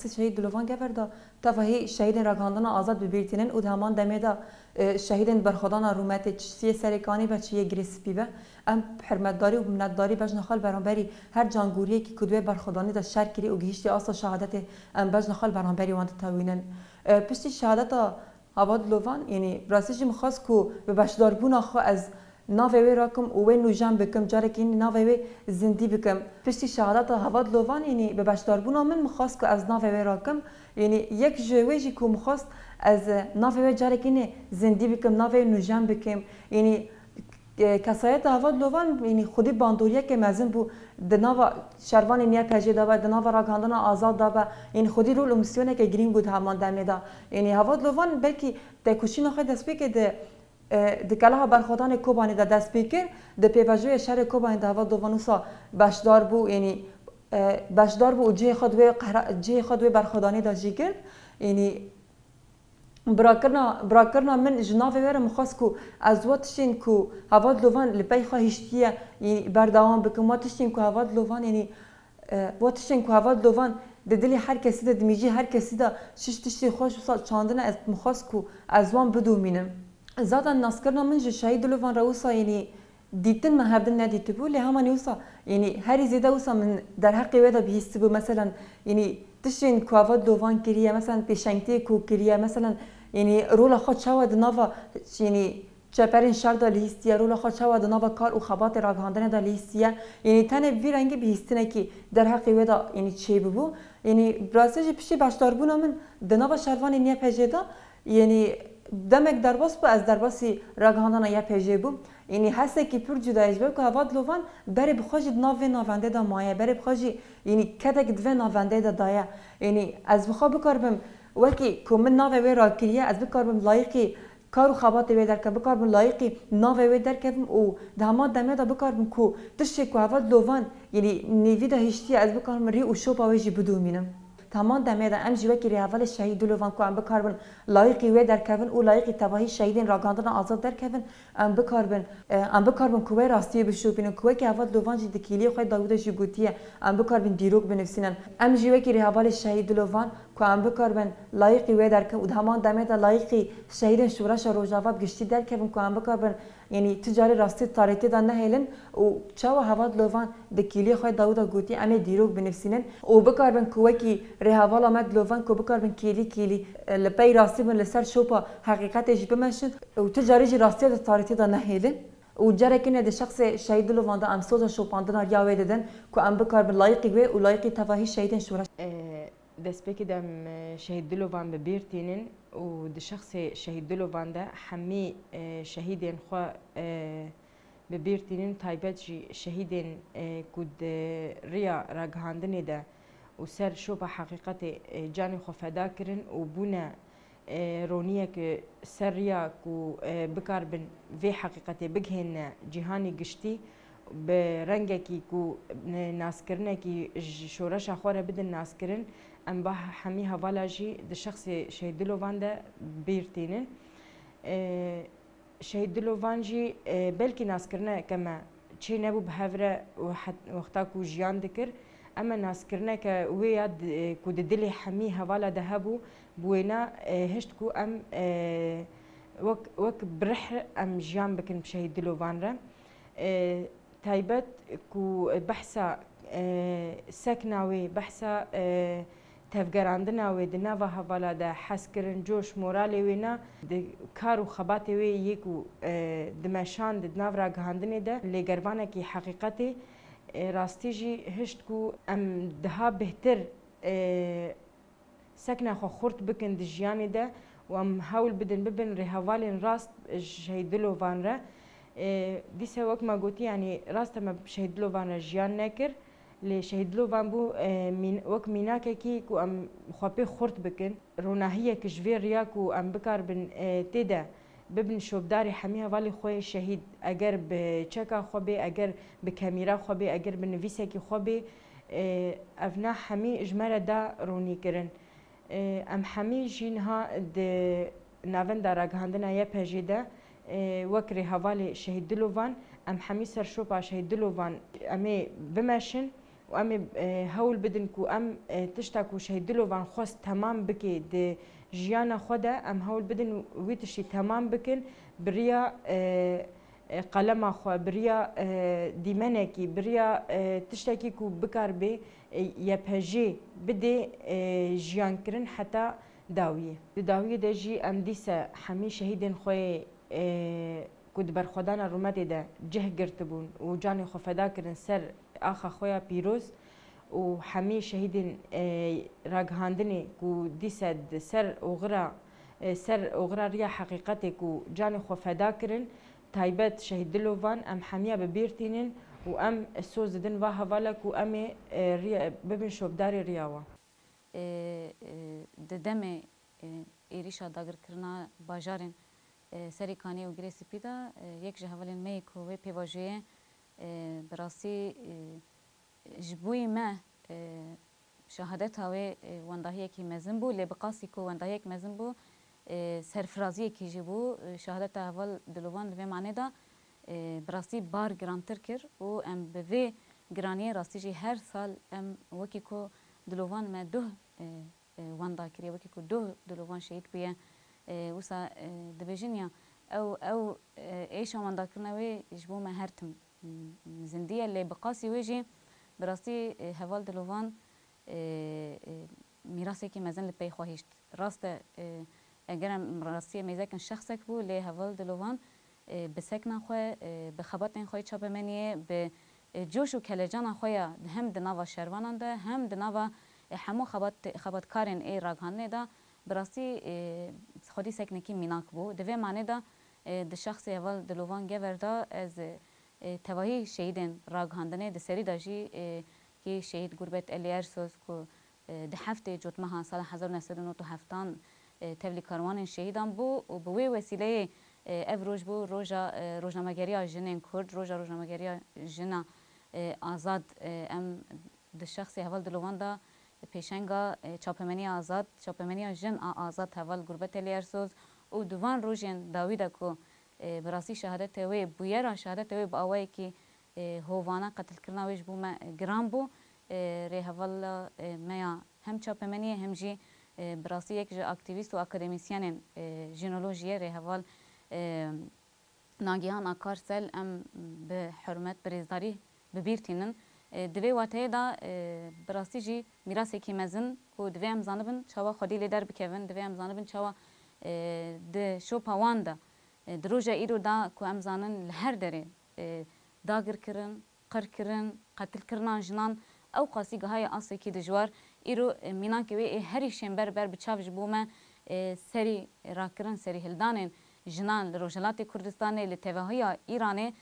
دست شهید دلوان گفردا تفاهی شهید راگاندنا آزاد ببیرتینن و همان دمیدا شهید برخدانا رومت چیه سرکانی و چیه گریسپی به ام حرمتداری و منتداری بجن خال برانبری هر جانگوری که کدوه برخدانی دا شر کری و گهشتی اصلا شهادت ام بجن خال برانبری وانت تاوینن پشتی شهادت هواد لوان یعنی راستش مخواست کو به بشدار بونا خو از ناوی راکم و نوجام بکم جاره که این ناوی زندی بکم پشتی شهادت هواد لوان یعنی به بشدار بونا من مخواست که از ناوی راکم یعنی یک جویجی که مخواست از ناوی جاره که زندی بکم ناوی نوجام بکم یعنی کسایت هواد لوان یعنی خودی باندوریه که مزن بو دناوا شروان نیا پجی دابا دناوا راگاندن آزاد دابا یعنی خودی رول امسیونه که گرین بود همان دمیدا یعنی هواد لوان بلکی تکوشی نخواهد دست بی که دکلها برخودان کوبانی دا دست بیکر د پیوجوی شهر کوبانی دا هواد لوانوسا بشدار بو یعنی بشدار بو جه خودوی برخودانی دا جیگر یعنی براکرنا من جناوی ورم مخواست کو از واتشین کو هواد لوان لپی خواهشتیه یعنی بردوام بکم واتشین کو هواد لوان یعنی واتشین کو هواد لوان دلی هر کسی دا دمیجی هر کسی دا شش تشتی خوش وصل چاندنه از مخواست کو از وان بدومینم زادن ناسکرنا من شهید لوان روسا یعنی دیتن من هردن ندیته بو لی همان یوسا یعنی هری زیده وسا من در حقی ودا بهیستی بو مثلا یعنی تشین کو هواد لوان کریه مثلا پیشنگتی کو کریه مثلا یعنی رول خود شود نوا یعنی چپرین شرط لیستیه رول خود شود نوا کار و خبات راگاندن دا لیستیه یعنی تنه وی رنگی بهستنه کی در حقی ودا یعنی چی بو یعنی براستی پیشی باشدار بونا من دنوا شروان نیا پجیدا یعنی دمک درباس با از درباسی راگاندن یا پجی بو یعنی هسته کی پر جدایش بو که هواد لوان بری بخوجی ناونده دا مایه بری بخوجی یعنی کدک دو ناونده دا دایه یعنی از بخوا بکاربم وکی که من ناوی وی را کریه از بکاربم لایقی کارو خبات وی درکم بکاربم لایقی ناوی وی درکم و دهما دمه دا بکاربم که تشه که هواد لوان یعنی نیوی دا هشتی از بکاربم ری و شوپا ویجی بدومینم تمام دمه دا ام جوه که ریاول شهید لوان که ام بکاربن لایقی وی درکن و لایقی تواهی شهیدین راگاندن آزاد درکن ام بکاربن که وی راستی بشوپینن که وی که هواد لوان جی دکیلی خواهی داوده جی گوتیه ام بکاربن دیروگ بنفسینن ام جوه که ریاول شهید لوان که ام بکاربن لایقی وی درکن و تمام دمه دا لایقی شهیدین شورش روجاوا گشتی درکن که ام بکاربن یعنی تجاری راستی تاریتی دان نهیلن و چاو هواد لوان دکیلی خواهی داوده گوتی ام دیروگ بنفسینن و بکاربن که وی که ریاول آمد لوان که بکاربن کیلی لپی راستی من لسر شوپا حقیقتش بمشن و تجاری جی راستی دا تاریتی دان نهیلن و جاره کنه ده شخص شهید لوان دا ام سوزا شوپاندن یاوه دادن که ام بکاربن لایقی وی و لایقی تواهی شهیدین شورش دست بکی دم شهید لوان ببیرتینن و ده شخص شهید لوان ده همی شهیدین خوا ببیرتینن تایبت جی شهیدین کود ریا راگهاندنی ده و سر شوپا حقیقت جانی خو فدا کرن و بونه رونیه که سر ریا کو بکاربن وی حقیقت بگهن جهانی گشتی به رنگه کی کو ناس کرنه کی شورش خوره بدن ناس کرن ام با همی حوالا جی ده شخص شهید لوان ده بیرتینه شهید لوان جی بلکی ناس کرنه کما چه نبو بهوره وقتا کو جیان دکر اما ناس کرنه که ویاد کو دلی همی حوالا ده هبو بوینا هشت کو ام وک برح ام جیان بکن بشهید لوان را تایبت کو بحثا سکناوی بحثا تفگراندناوی دنوا حوالا ده حس کرن جوش مورالی وینا ده کار و خباتی وی یکو دمشان ده ناو را گهاندنی ده لگروانه کی حقیقتی راستی جی هشت کو ام دها بهتر سکنه خو خورد بکن ده جیانی ده و ام حاول بدن ببن رهوالین راست شهید لوان را دیسه وقت ما گوتی یعنی راست ما شهید لوان را جیان نکر لی شهید لوان بو وقت میناکه کی کو ام خوابه خورد بکن روناهیه کشوی ریا کو ام بکار بن تیده ببن شوبداری همیه ولی خوی شهید اگر به چکا خوابه اگر به کامیرا خوابه اگر به نویسه کی خوابه افنا همی اجماع دا رونی کرن ام همی جینها د ناون دراگهاندن یا پجیده وکری حوالی شهید لوان ام همی سر شوپا شهید لوان امی بمشن وام هول بدن کو ام تشتاکو شهیدلو وان خواست تمام بکی د جیانا خدا ام هول بدن ویتشی تمام بکن بریا قلم خو بریا دیمنکی بریا تشتاکی کو بکار به یپجی بده جیان کرن حتی داویه ده جی ام دیسه همی شهیدن خوی کود بر خدان رومت ده جه گرت بون و جان خو فدا کردن سر آخا خویا پیروز و همی شهیدن راگهاندنی کو دیسه سر اوغرا ریا حقیقتی کو جان خو فدا کردن تایبت شهید لوان ام همیه ببیرتینن و ام سوزدن و حواله کو ام ریا ببین شوبداری ریاوا ددم ایریشا داگر کرنا باجارن سری کانی و گریسی پیدا یک جهولین می کوی پیواجوی براسی جبوی ما شهادت هاوی وندهی کی مزن بو لبقاسی کو وندهی کی مزن بو سرفرازی کی جبو شهادت اول دلوان به معنی دا براسی بار گرانتر کر و ام به گرانی راستی جی هر سال ام وکی کو دلوان ما دو واندا کری وکی کو دو دلوان شهید بیه وسا دبیجنیا او ایش واندا کرنوی جبو ما هرتم زندیه اللي بقاسي ويجي براسي هوال دلوان میراثی که مزن لپی خواهیشت راست اگر راستی میزکن شخصک بو لی هوال دلوان به سکن خواه به خبات این خواه چاپ منیه به جوش و کلجان خواه هم دناوا شروانان ده هم دناوا همو خبات کارن ای راگهانه ده براستی خودی سکنه کی میناک بو دوی معنی ده ده شخص هوال دلوان گور ده از تواهی شهیدن راگهاندنه ده سری داجی که شهید گربت الیارسوز که ده هفته جوتمها سال 1997 تبلی کاروان شهیدان بو و به وسیله افروج بو روزنامه‌گری جنین کرد روزنامه‌گری جنا آزاد ام ده شخص هوال دلوان دا پیشنگا چاپمنی آزاد چاپمنی جن آزاد هوال گربت الیارسوز و دوان روزین داویدا که براسی شهادت وی بویرا شهادت وی با اوی که هوانا قتل کرنا ویش بو ما گرام بو ری هوال میا هم چاپمنی هم جی براسی یک اکتیویست و اکادمیسیان ژنولوژی ری هوال ناگیان آکارسل ام به حرمت بریزداری ببیرتینن دوی واتای دا براسی جی میراثی کی مزن کو دوی ام زانبن چاوا خودی لیدر بکوین دوی ام زانبن چاوا د شو پاواندا دروجه ایرو دا کو ام زانن لهر دره داگر کرن قر کرن قتل کرنا جنان او قاسی گهای اصلی کی دجوار ایرو مینا کی وی هری شنبر بر بچاوج بومه سری راکرن سری هلدانن جنان لروجلات کردستان لتوهیا ایران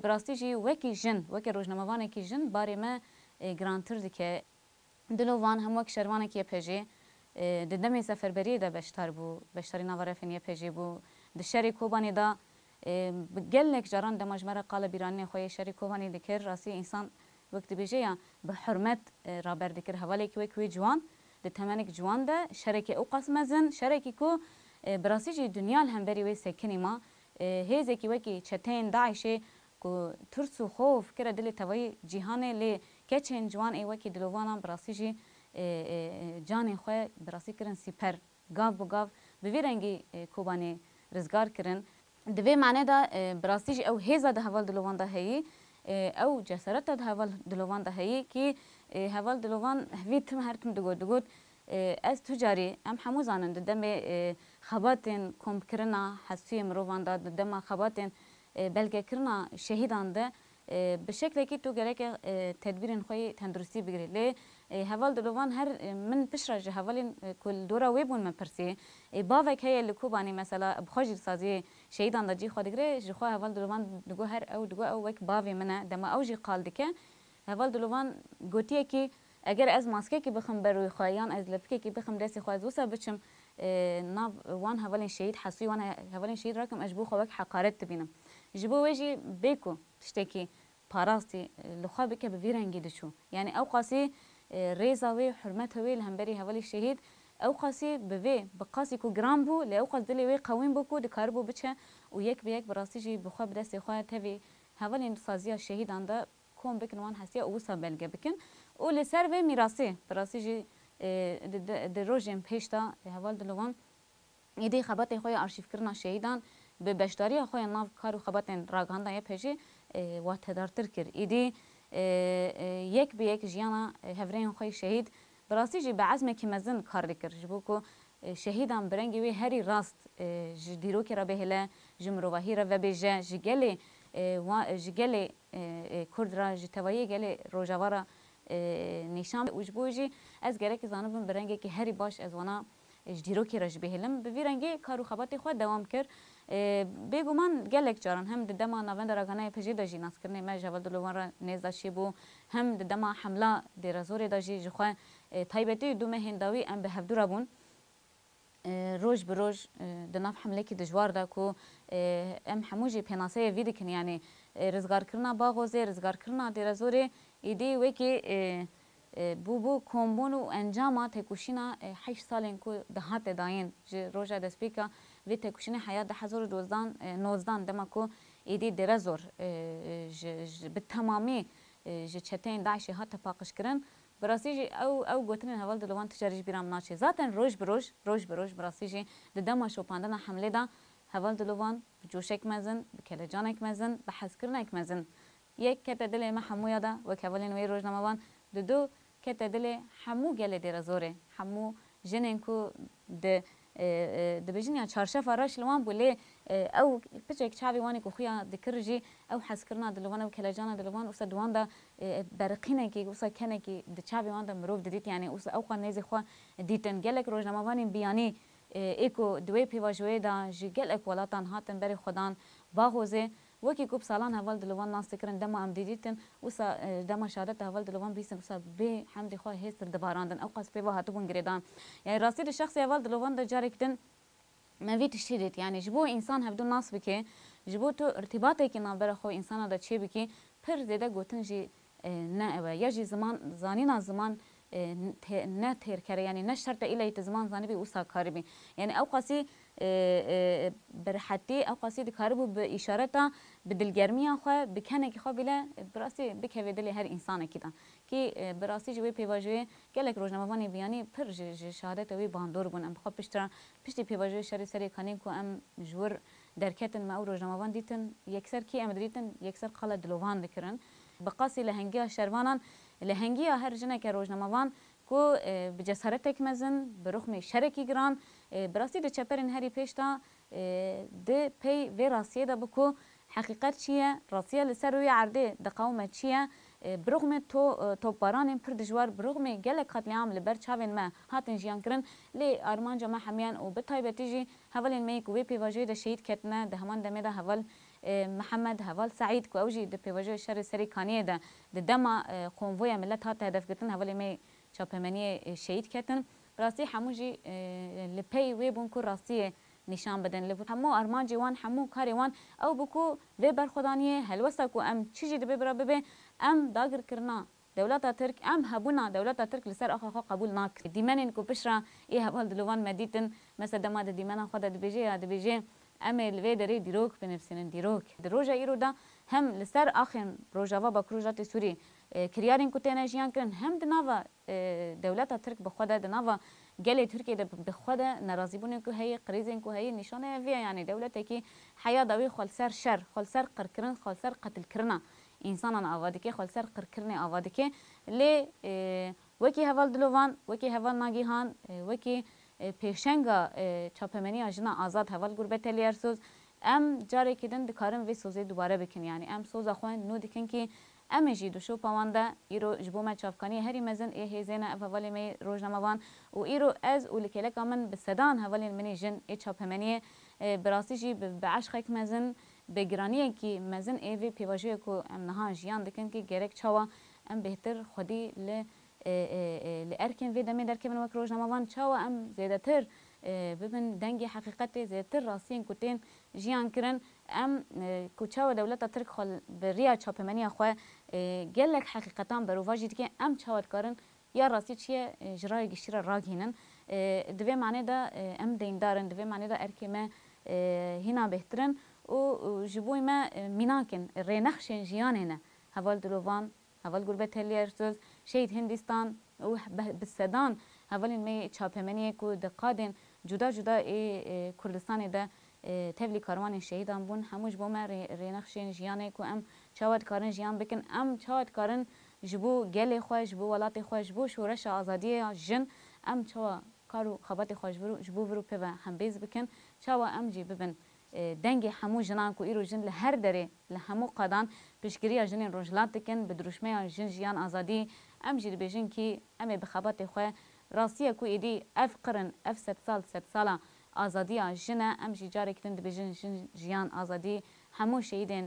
براستی جی وکی جن وکی روزنامه‌وان کی جن باره ما گرانتر دکه دلوان هم وک شروان کی پجی ددمی سفربری ده بشتر بو بشتری نوارفنی پجی بو د شری کوبانی دا گلک جران د مجمره قال بیرانی خوی شری کوبانی دکر راسی انسان وقت بیجه یا به حرمت رابر دکر حوالی کی وی جوان د تمنک جوان ده شرکه او قسم زن شرکی کو براسی جی دنیا هم بری وی سکنی ما هیزه کی وکی چتین داعشه کو ترس و خوف کرا دل توی جهان لی کچن جوان ای وکی دلوانم براسی جی جان خو براسی کرن سپر گاو بو گاو به رنگی کوبانی رزگار کرن دوی معنی دا براستی جی او هیزه ده حوال دلوان ده هی او جسارت ده حوال دلوان ده هی کی حوال دلوان هویتم هرتم دگود از تجاری ام همو زانند دم خباتن کم کرنا حسی مروان دا دم خباتن بلکه کرنا شهیدان ده به شکلی که تو گره که تدبیرن خوی تندرستی بگیری لی حوال دلوان هر من پشراج حوالین کل دورا ویبون من پرسی باوک هی لکوبانی مثلا بخوجی سازی شهیدان دا جی خود گره جخوا حوال دلوان دگو هر او دگو او وک باوی منه دم او جی قال دکه حوال دلوان گوتیه که اگر از ماسکه کی بخم بروی خواهیان از لپکه کی بخم دستی خواهد وسا بچم ناف وان حوالین شهید حسوی وان حوالین شهید راکم اجبو خوک حقارت تبینم جبو وجی بیکو تشتکی پاراستی لخوا بکه به ویرنگی دشو یعنی او قاسی ریزاوی حرمتوی لهمبری حوالی شهید او قاسی به بقاسی کو گرام بو لی او قاس دلی وی قویم بو کو دکاربو بچه و یک به یک براستی جی بخوا بدستی خواهد تبی حوالین سازی شهید انده کم بکن وان حسیا او سا بلگه بکن و لسر و میراثی براستی جی د روزم پیشتا هوال دلوان ایده خبات خوی آرشیو کردن شهیدان به بشداری خوی ناو کارو خبات راگاندا پیشی و تدارتر کرد ایده یک به یک جیانا هفرین خوی شهید براستی جی به عزم کی مزن کار کرد جبو کو شهیدان برنگی وی هری راست دیرو که را بهله جمروهی را و بیجه جگلی جگلی کرد را جتوایی گلی روجوارا نشان وجبوجی از گرک زانم برنگی که هری باش از ونا دیرو که رج بهلم به ویرنگی کارو خباتی خود دوام کرد بگو من گلک جارن هم دما نوند راگانه پجی داجی ناس کرنه ما جوال دلوان را نزداشی بو هم دما حمله درازور داجی جخوا تایبتی دومه هنداوی ام به هفدورا بون روز به روز دناف حمله کی دجوار دا کو ام حموجی پناسه ویدی کن یعنی رزگار کرنا باغوزه رزگار کرنا درازور ایدی وکی بو کومبون و انجام تکوشینا 8 سالن کو دهات داین روزا دسپیکا وی تکوشین حیات 2019 دما کو ایدی درازور به تمامی چتین داعش هات پاقش کرن براسیجی او گوتنین حوال دلوان تجاریج بیرام ناچه ذاتن روز به روز براسیجی دما شوپاندن حمله دا حوال دلوان جوشک مزن بکلجانک مزن بحث کرنک مزن یک کت دل ما حمو یادا و کولین وی روزنامه‌وان دو کت دل حمو گله درازوره حمو جنن کو د بجنیا چارشف راش لوان بوله او بچک چابی وانی کو خویا دکرجی او حس کرنا دلوان و کلجانا دلوان اوس دوان دا برقینه کی اوس کنه کی د چابی وان دا مروف دید یعنی اوس او خو نزی خو دیتن گلک روزنامه‌وان بیانی ایکو دوی پیواجوی دا جگلک ولاتان هاتن بر خودان باغوزه وکی کوب سالان حوال دلوان ناس کرن دما ام دیدیتن وسا دما شهادت حوال دلوان بیسن وسا به حمد خو هستر دباراندن او قص به هاتون گریدان یعنی راستی شخص حوال دلوان دا جارکتن ما تشتیت یعنی جبو انسان هفدو ناس بکی جبو تو ارتباطی که نابر خو انسان دا چی بکی پر زیده گوتن جی نه و یا جی زمان زانینا زمان نه تیر کره یعنی نه شرط ایلیت زمان زانی بی اوسا کاری بی یعنی او قصی برحتی او قصید کاربو به اشارتا به دلگرمی خو بکنه که خو بله براستی بکوی دل هر انسان کیدان کی براستی جوی پیواجوی گلک روزنامه‌وانی بیانی پر شهادت وی باندور بون ام خو پشتی پیواجوی شری سری کنیم کو ام جور درکتن ما روزنامه‌وان دیتن یکسر کی ام دیتن یکسر قلا دلوان دکرن بقاسی لهنگی شروانان لهنگی هر جنه که روزنامه‌وان کو بجسارتک مزن برخم شرکی گران براستی د چپرین هری پیشتا د پی و راسیه دا بکو حقیقت چیه راسیه لسروی عرده د قوم چیه برغم تو باران پر دجوار برغم گله قتلیام لبر چاوین ما هاتن جیان کرن لی آرمان جمع حمیان و بتایبتی جی حوالین میک و پیواجوی د شهید کتنه ده همان دمه ده حوال محمد حوال سعید کو اوجی د پیواجوی شر سری کانیه ده د دما قنوی ملت هات هدف گرتن حوالی می چاپمنی شهید کتن راستی هموجی لپی وی بون کو راستی نشان بدن لبو همو ارمان جوان همو کاریوان او بکو و برخدانیه هلوستا کو ام چیجی دبی برا ببه ام داگر کرنا دولت ترک ام هبونا دولت ترک لسر اخا قبول ناک دیمنن کو پشرا ای حوال دلوان مدیتن مثلا دما د دیمن خود د بیجه ام الوی دری دیروک بنفسن دیروک دروجا ایرو دا هم لسر اخن روجاوا باکروجات سوری کریارین کو تنجیان کرن هم د ناوا دولت ترک بخود د ناوا گلی ترکیه د بخود ناراضی بونه کو هي قریزن کو هي نشانه وی یعنی دولت کی حیا دوی خلسر شر خلسر قرکرن خلسر قتل کرنا انسانان آواده که خلسر قرکرن آواده که لی وکی حوال دلوان وکی حوال ناگیهان وکی پیشنگا چاپمنی آجنا آزاد حوال گربت لیرسوز ام جاری کدن دکارم وی سوزی دوباره بکن یعنی ام سوزا خوان نو دکن که ام جی دوشو پوانده ایرو جبوم چافکانی هری مزن ای هزینه افوالی می روزنامه‌وان و ایرو از اولکلک من بسدان حوالی منی جن ای چاپمنی براسی جی به عشق مزن به گرانی کی مزن ای وی پیواجوی کو ام نها جیان دکن که گرک چاوا ام بهتر خودی ل لارکن وی دمی در کمن وک روزنامه‌وان چاوا ام زیادتر ببین دنگ حقیقت زیادتر راستین کوتین جیان کرن ام کوچاو دولت ترک خل بریا چاپمنی خو گلک حقیقتا برواجی که ام چاوت کارن یا راستی چیه جرای گشتر راگینن دوی معنی دا ام دیندارن دوی معنی دا ارکمه هینا بهترن و جبوی ما میناکن رنخشن جیانه حوال دلوان حوال گربت هلیرسوز شهید هندستان و بسدان اولین می چاپمنی کو دقادن جدا جدا کردستان ده تبلی کاروان شهیدان بون هموش بوم رینخشین جیانه کو ام چاوت کارن جیان بکن ام چاوت کارن جبو گل خوش جبو ولات خوش جبو شورش آزادی جن ام چوا کارو خبات خوش برو جبو برو په هم بیز بکن چوا ام جی ببن دنگ همو جنان کو ایرو جن لهر دره لهمو قادان پیشگیری جن روجلات کن بدروشمه جن جیان آزادی ام جی بجن کی ام به خبات خو راستیه کو ایدی اف قرن اف 100 ساله آزادی جنه ام جی جاری کتن بجن جن جیان آزادی همو شهیدن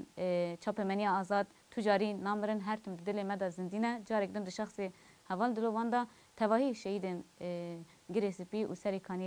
چاپمنی آزاد تجاری نامرن هر تم دل مدا زندینه جاری کتن شخص حوال دلواندا تواهی شهیدن گریسپی و سری کانی